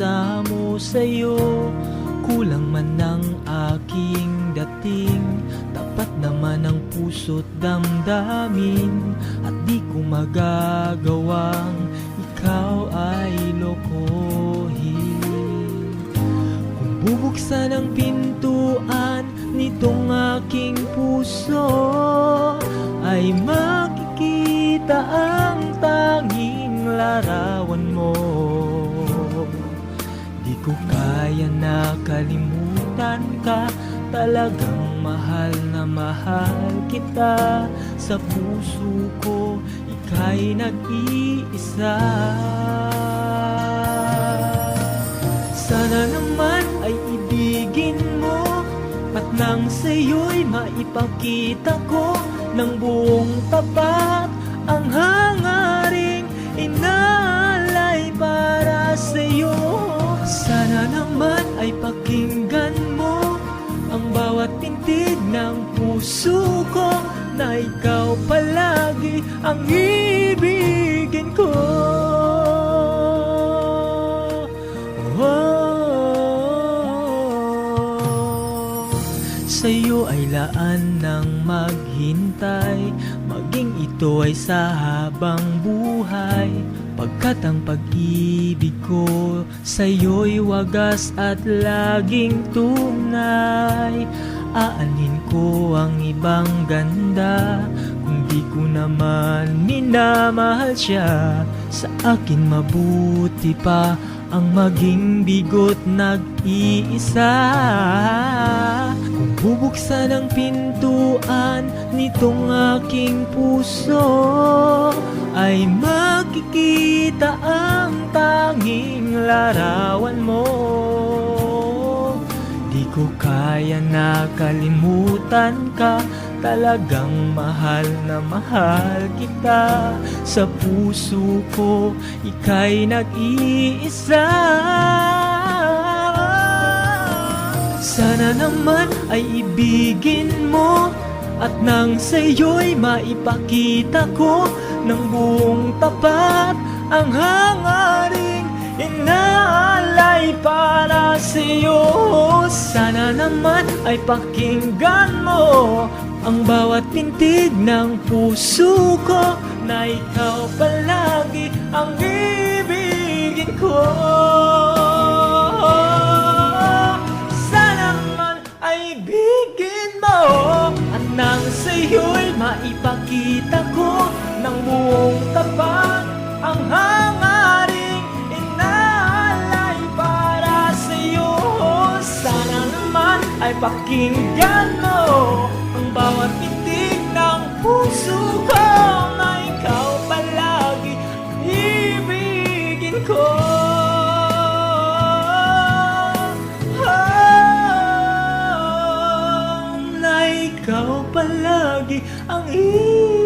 pag-asa mo sa'yo. Kulang man ang aking dating, tapat naman ang puso't damdamin. At di ko magagawang ikaw ay lokohin. Kung bubuksan ang pintuan nitong aking puso, ay makikita ang tanging larawan mo. Di ko kaya na kalimutan ka, talagang mahal na mahal kita. Sa puso ko, ika'y nag-iisa. Sana naman ay ibigin mo, at nang sa'yo'y maipakita ko ng buong tapat ang hangaring inaalay para sa'yo. Sana naman ay pakinggan mo ang bawat pintig ng puso ko, na ikaw palagi ang ibigin ko. Sa'yo ay laan ng maghintay, maging ito ay sa habang buhay. Pagkat ang pag-ibig ko sa'yo'y wagas at laging tunay. Aanhin ko ang ibang ganda kung di ko naman minamahal siya. Sa akin mabuti pa ang maging bigo't nag-iisa. Kung bubuksan ang pintuan nitong aking puso, ay makikita ang tanging larawan mo. Di ko kaya na kalimutan ka, talagang mahal na mahal kita. Sa puso ko, ika'y nag-iisa. Sana naman ay ibigin mo, at nang sa'yo'y maipakita ko ng buong tapat ang hangaring inaalay para sa'yo. Sana naman ay pakinggan mo ang bawat pintig ng puso ko, na ikaw palagi ang ibigin ko. Sana naman ay ibigin mo, at nang sa'yo'y maipakita ko ng buong tapat ang hangaring inaalay para sa'yo. Sana naman ay pakinggan mo ang bawat titig ng puso ko, na ikaw palagi ibigin ko. Na ikaw palagi ang ibigin